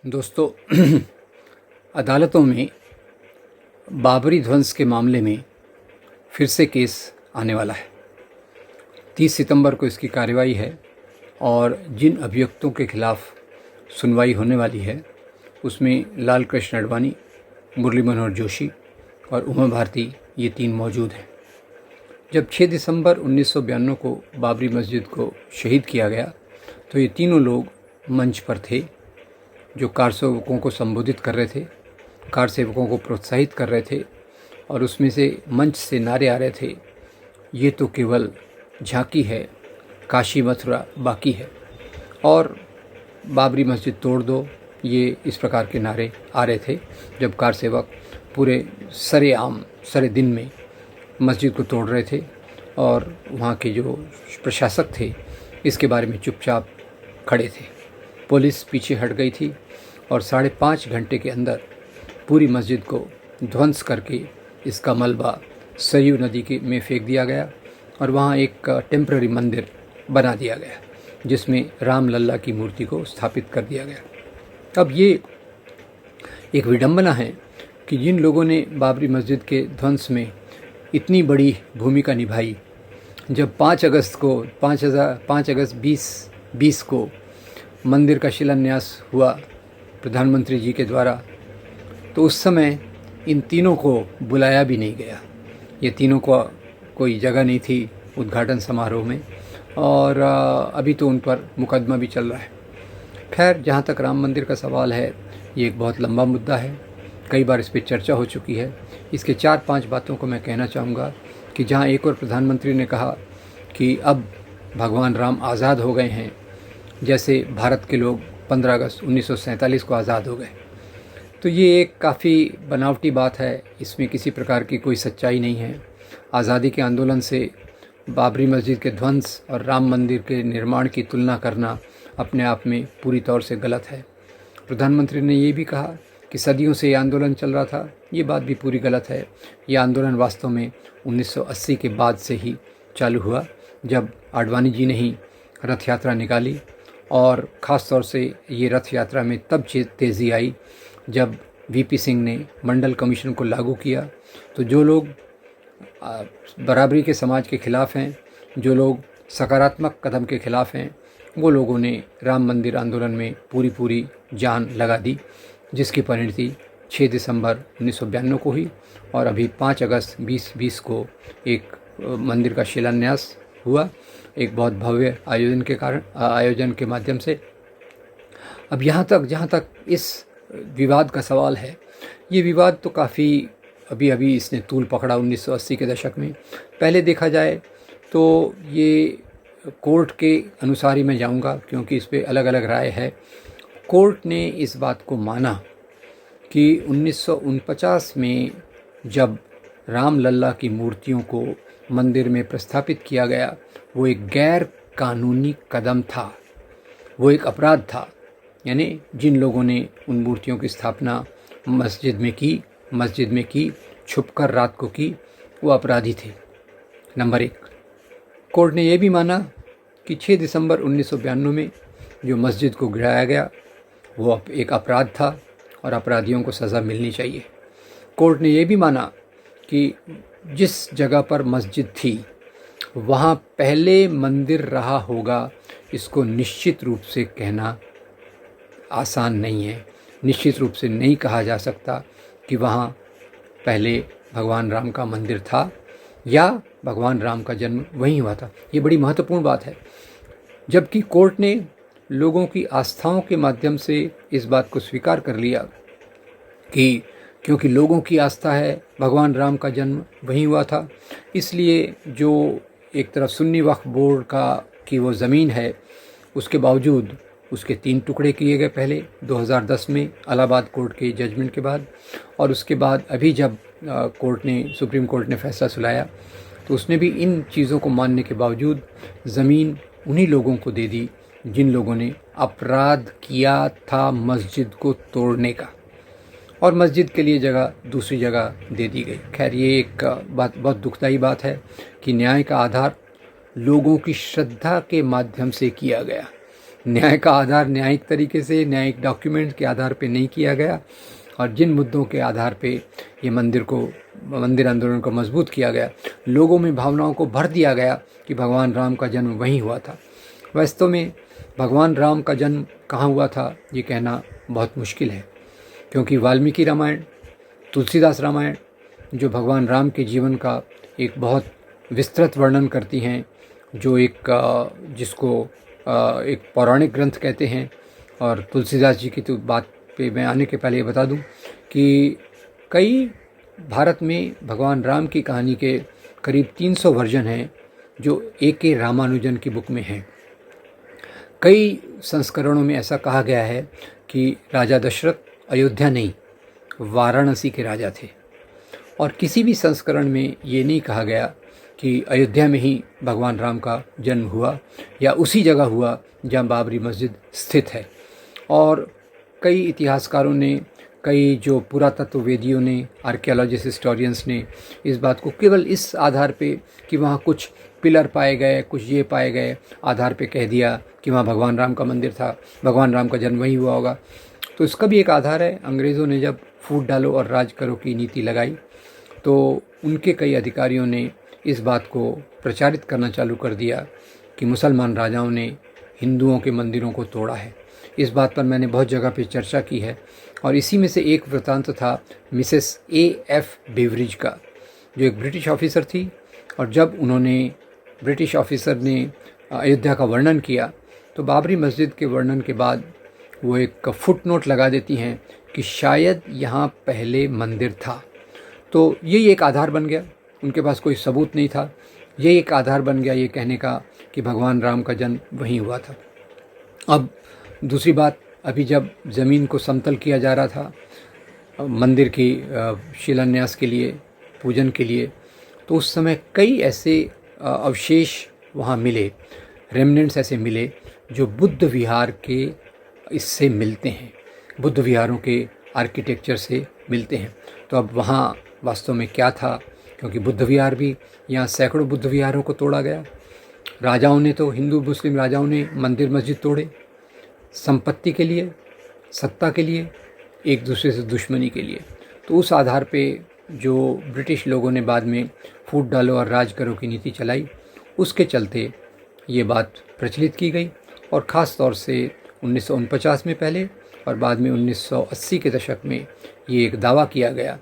दोस्तों, अदालतों में बाबरी ध्वंस के मामले में फिर से केस आने वाला है। 30 सितंबर को इसकी कार्रवाई है और जिन अभियुक्तों के खिलाफ सुनवाई होने वाली है उसमें लाल कृष्ण आडवाणी, मुरली मनोहर जोशी और उमा भारती, ये तीन मौजूद हैं। जब 6 दिसंबर 1992 को बाबरी मस्जिद को शहीद किया गया तो ये तीनों लोग मंच पर थे, जो कार सेवकों को संबोधित कर रहे थे, कार सेवकों को प्रोत्साहित कर रहे थे और उसमें से मंच से नारे आ रहे थे, ये तो केवल झांकी है, काशी मथुरा बाकी है और बाबरी मस्जिद तोड़ दो, ये इस प्रकार के नारे आ रहे थे। जब कार सेवक पूरे सरेआम सरे दिन में मस्जिद को तोड़ रहे थे और वहाँ के जो प्रशासक थे इसके बारे में चुपचाप खड़े थे। पुलिस पीछे हट गई थी और 5.5 घंटे के अंदर पूरी मस्जिद को ध्वंस करके इसका मलबा सरयू नदी के में फेंक दिया गया और वहाँ एक टेम्पररी मंदिर बना दिया गया जिसमें राम लल्ला की मूर्ति को स्थापित कर दिया गया। अब ये एक विडंबना है कि जिन लोगों ने बाबरी मस्जिद के ध्वंस में इतनी बड़ी भूमिका निभाई, जब 5 अगस्त 2020 को मंदिर का शिलान्यास हुआ प्रधानमंत्री जी के द्वारा, तो उस समय इन तीनों को बुलाया भी नहीं गया। ये तीनों को कोई जगह नहीं थी उद्घाटन समारोह में और अभी तो उन पर मुकदमा भी चल रहा है। खैर, जहाँ तक राम मंदिर का सवाल है, ये एक बहुत लंबा मुद्दा है, कई बार इस पर चर्चा हो चुकी है। इसके 4-5 बातों को मैं कहना चाहूँगा कि जहाँ एक और प्रधानमंत्री ने कहा कि अब भगवान राम आज़ाद हो गए हैं, जैसे भारत के लोग 15 अगस्त 1947 को आज़ाद हो गए, तो ये एक काफ़ी बनावटी बात है। इसमें किसी प्रकार की कोई सच्चाई नहीं है। आज़ादी के आंदोलन से बाबरी मस्जिद के ध्वंस और राम मंदिर के निर्माण की तुलना करना अपने आप में पूरी तौर से गलत है। प्रधानमंत्री ने ये भी कहा कि सदियों से ये आंदोलन चल रहा था, ये बात भी पूरी गलत है। ये आंदोलन वास्तव में 1980 के बाद से ही चालू हुआ, जब आडवाणी जी ने ही रथ यात्रा निकाली और ख़ास तौर से ये रथ यात्रा में तब तेज़ी आई जब वीपी सिंह ने मंडल कमीशन को लागू किया। तो जो लोग बराबरी के समाज के ख़िलाफ़ हैं, जो लोग सकारात्मक कदम के ख़िलाफ़ हैं, वो लोगों ने राम मंदिर आंदोलन में पूरी जान लगा दी, जिसकी परिणति 6 दिसंबर 1992 को हुई और अभी 5 अगस्त 2020 को एक मंदिर का शिलान्यास हुआ, एक बहुत भव्य आयोजन के माध्यम से। अब जहाँ तक इस विवाद का सवाल है, ये विवाद तो काफ़ी अभी इसने तूल पकड़ा 1980 के दशक में। पहले देखा जाए तो ये कोर्ट के अनुसार ही मैं जाऊँगा, क्योंकि इस पर अलग अलग राय है। कोर्ट ने इस बात को माना कि 1949 में जब राम लल्ला की मूर्तियों को मंदिर में प्रस्थापित किया गया, वो एक गैर कानूनी कदम था, वो एक अपराध था। यानी जिन लोगों ने उन मूर्तियों की स्थापना मस्जिद में की छुपकर रात को की, वो अपराधी थे। नंबर 1, कोर्ट ने यह भी माना कि 6 दिसंबर 1992 में जो मस्जिद को गिराया गया वो एक अपराध था और अपराधियों को सज़ा मिलनी चाहिए। कोर्ट ने यह भी माना कि जिस जगह पर मस्जिद थी वहाँ पहले मंदिर रहा होगा, इसको निश्चित रूप से कहना आसान नहीं है। निश्चित रूप से नहीं कहा जा सकता कि वहाँ पहले भगवान राम का मंदिर था या भगवान राम का जन्म वहीं हुआ था। ये बड़ी महत्वपूर्ण बात है। जबकि कोर्ट ने लोगों की आस्थाओं के माध्यम से इस बात को स्वीकार कर लिया कि क्योंकि लोगों की आस्था है भगवान राम का जन्म वहीं हुआ था, इसलिए जो एक तरफ सुन्नी वक्फ बोर्ड की वो ज़मीन है, उसके बावजूद उसके 3 टुकड़े किए गए। पहले 2010 में इलाहाबाद कोर्ट के जजमेंट के बाद, और उसके बाद अभी जब सुप्रीम कोर्ट ने फैसला सुनाया तो उसने भी इन चीज़ों को मानने के बावजूद ज़मीन उन्हीं लोगों को दे दी जिन लोगों ने अपराध किया था मस्जिद को तोड़ने का, और मस्जिद के लिए जगह दूसरी जगह दे दी गई। खैर, ये एक बहुत दुखदाई बात है कि न्याय का आधार लोगों की श्रद्धा के माध्यम से किया गया। न्याय का आधार न्यायिक तरीके से, न्यायिक डॉक्यूमेंट के आधार पे नहीं किया गया, और जिन मुद्दों के आधार पे ये मंदिर आंदोलन को मजबूत किया गया, लोगों में भावनाओं को भर दिया गया कि भगवान राम का जन्म वहीं हुआ था। वास्तव में भगवान राम का जन्म कहाँ हुआ था ये कहना बहुत मुश्किल है, क्योंकि वाल्मीकि रामायण, तुलसीदास रामायण, जो भगवान राम के जीवन का एक बहुत विस्तृत वर्णन करती हैं, जो जिसको एक पौराणिक ग्रंथ कहते हैं। और तुलसीदास जी की तो बात पे मैं आने के पहले ये बता दूं कि कई भारत में भगवान राम की कहानी के करीब 300 वर्जन हैं जो A.K. रामानुजन की बुक में हैं। कई संस्करणों में ऐसा कहा गया है कि राजा दशरथ अयोध्या नहीं, वाराणसी के राजा थे, और किसी भी संस्करण में ये नहीं कहा गया कि अयोध्या में ही भगवान राम का जन्म हुआ या उसी जगह हुआ जहाँ बाबरी मस्जिद स्थित है। और कई इतिहासकारों ने, कई जो पुरातत्ववेदियों ने, आर्कियोलॉजिस्ट, हिस्टोरियंस ने इस बात को केवल इस आधार पे कि वहाँ कुछ पिलर पाए गए, कुछ ये पाए गए, आधार पे कह दिया कि वहाँ भगवान राम का मंदिर था, भगवान राम का जन्म वहीं हुआ होगा। तो इसका भी एक आधार है। अंग्रेज़ों ने जब फूट डालो और राज करो की नीति लगाई तो उनके कई अधिकारियों ने इस बात को प्रचारित करना चालू कर दिया कि मुसलमान राजाओं ने हिंदुओं के मंदिरों को तोड़ा है। इस बात पर मैंने बहुत जगह पे चर्चा की है, और इसी में से एक वृत्तांत था मिसेस A.F. बेवरिज का, जो एक ब्रिटिश ऑफिसर थी। और जब ब्रिटिश ऑफिसर ने अयोध्या का वर्णन किया तो बाबरी मस्जिद के वर्णन के बाद वो एक फुटनोट लगा देती हैं कि शायद यहाँ पहले मंदिर था। तो यही एक आधार बन गया, उनके पास कोई सबूत नहीं था, यही एक आधार बन गया ये कहने का कि भगवान राम का जन्म वहीं हुआ था। अब दूसरी बात, अभी जब ज़मीन को समतल किया जा रहा था मंदिर की शिलान्यास के लिए, पूजन के लिए, तो उस समय कई ऐसे अवशेष वहाँ मिले, रेमनेंट्स ऐसे मिले जो बुद्ध विहार के इससे मिलते हैं, बुद्ध विहारों के आर्किटेक्चर से मिलते हैं। तो अब वहाँ वास्तव में क्या था, क्योंकि बुद्ध विहार भी, यहाँ सैकड़ों बुद्ध विहारों को तोड़ा गया। राजाओं ने तो, हिंदू मुस्लिम राजाओं ने मंदिर मस्जिद तोड़े संपत्ति के लिए, सत्ता के लिए, एक दूसरे से दुश्मनी के लिए। तो उस आधार पे जो ब्रिटिश लोगों ने बाद में फूट डालो और राज करो की नीति चलाई, उसके चलते ये बात प्रचलित की गई। और ख़ास तौर से 1949 में पहले और बाद में 1980 के दशक में ये एक दावा किया गया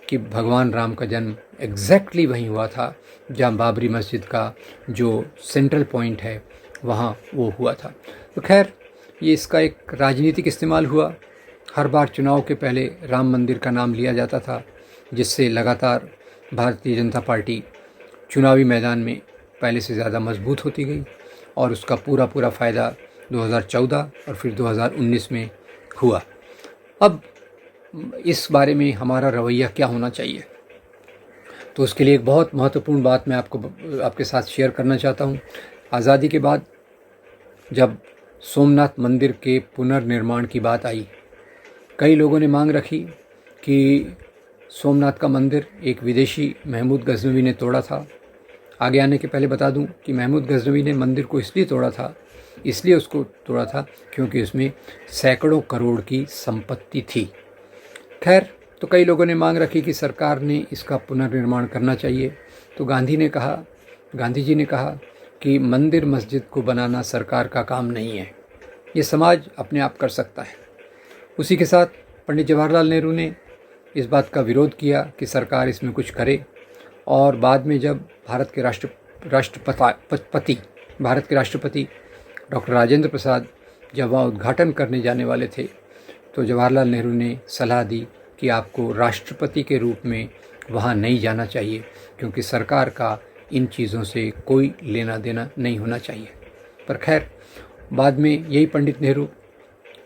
कि भगवान राम का जन्म एग्जैक्टली वहीं हुआ था जहाँ बाबरी मस्जिद का जो सेंट्रल पॉइंट है वहाँ वो हुआ था। तो खैर, ये इसका एक राजनीतिक इस्तेमाल हुआ। हर बार चुनाव के पहले राम मंदिर का नाम लिया जाता था, जिससे लगातार भारतीय जनता पार्टी चुनावी मैदान में पहले से ज़्यादा मजबूत होती गई, और उसका पूरा फ़ायदा 2014 और फिर 2019 में हुआ। अब इस बारे में हमारा रवैया क्या होना चाहिए, तो उसके लिए एक बहुत महत्वपूर्ण बात मैं आपके साथ शेयर करना चाहता हूँ। आज़ादी के बाद जब सोमनाथ मंदिर के पुनर्निर्माण की बात आई, कई लोगों ने मांग रखी कि सोमनाथ का मंदिर एक विदेशी महमूद गजनवी ने तोड़ा था। आगे आने के पहले बता दूं कि महमूद गजनवी ने मंदिर को इसलिए उसको तोड़ा था क्योंकि उसमें सैकड़ों करोड़ की संपत्ति थी। खैर, तो कई लोगों ने मांग रखी कि सरकार ने इसका पुनर्निर्माण करना चाहिए। तो गांधी जी ने कहा कि मंदिर मस्जिद को बनाना सरकार का काम नहीं है, ये समाज अपने आप कर सकता है। उसी के साथ पंडित जवाहरलाल नेहरू ने इस बात का विरोध किया कि सरकार इसमें कुछ करे, और बाद में जब भारत के राष्ट्रपति डॉक्टर राजेंद्र प्रसाद जब वहाँ उद्घाटन करने जाने वाले थे, तो जवाहरलाल नेहरू ने सलाह दी कि आपको राष्ट्रपति के रूप में वहाँ नहीं जाना चाहिए, क्योंकि सरकार का इन चीज़ों से कोई लेना देना नहीं होना चाहिए। पर खैर, बाद में यही पंडित नेहरू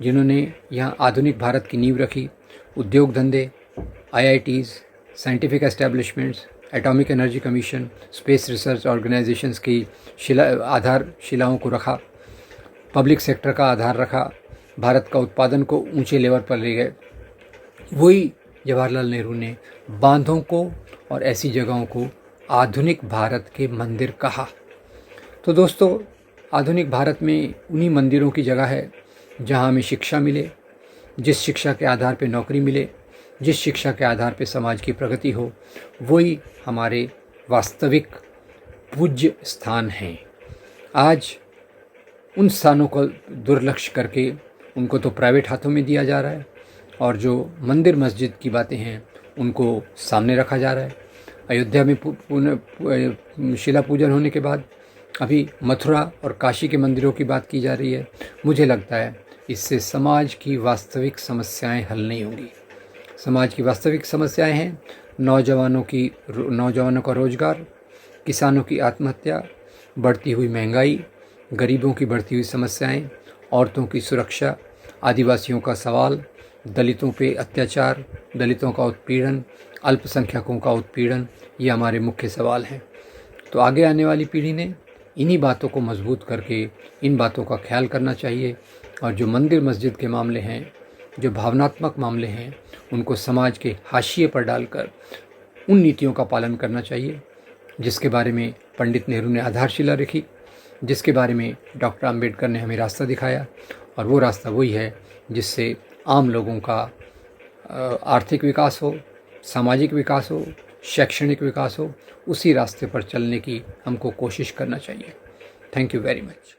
जिन्होंने यहाँ आधुनिक भारत की नींव रखी, उद्योग धंधे, IITs, scientific establishments, atomic energy commission, space research organisations की आधारशिलाओं को रखा, पब्लिक सेक्टर का आधार रखा, भारत का उत्पादन को ऊंचे लेवल पर ले गए। वही जवाहरलाल नेहरू ने बांधों को और ऐसी जगहों को आधुनिक भारत के मंदिर कहा। तो दोस्तों, आधुनिक भारत में उन्हीं मंदिरों की जगह है जहाँ हमें शिक्षा मिले, जिस शिक्षा के आधार पर नौकरी मिले, जिस शिक्षा के आधार पर समाज की प्रगति हो, वही हमारे वास्तविक पूज्य स्थान हैं। आज उन स्थानों को दुर्लक्ष्य करके उनको तो प्राइवेट हाथों में दिया जा रहा है और जो मंदिर मस्जिद की बातें हैं उनको सामने रखा जा रहा है। अयोध्या में शिला पूजन होने के बाद अभी मथुरा और काशी के मंदिरों की बात की जा रही है। मुझे लगता है इससे समाज की वास्तविक समस्याएं हल नहीं होंगी। समाज की वास्तविक समस्याएं हैं नौजवानों का रोजगार, किसानों की आत्महत्या, बढ़ती हुई महंगाई, गरीबों की बढ़ती हुई समस्याएं, औरतों की सुरक्षा, आदिवासियों का सवाल, दलितों पे अत्याचार, दलितों का उत्पीड़न, अल्पसंख्यकों का उत्पीड़न, ये हमारे मुख्य सवाल हैं। तो आगे आने वाली पीढ़ी ने इन्हीं बातों को मजबूत करके इन बातों का ख्याल करना चाहिए और जो मंदिर मस्जिद के मामले हैं, जो भावनात्मक मामले हैं, उनको समाज के हाशिए पर डालकर उन नीतियों का पालन करना चाहिए जिसके बारे में पंडित नेहरू ने आधारशिला रखी, जिसके बारे में डॉक्टर अंबेडकर ने हमें रास्ता दिखाया। और वो रास्ता वही है जिससे आम लोगों का आर्थिक विकास हो, सामाजिक विकास हो, शैक्षणिक विकास हो। उसी रास्ते पर चलने की हमको कोशिश करना चाहिए। Thank you very much.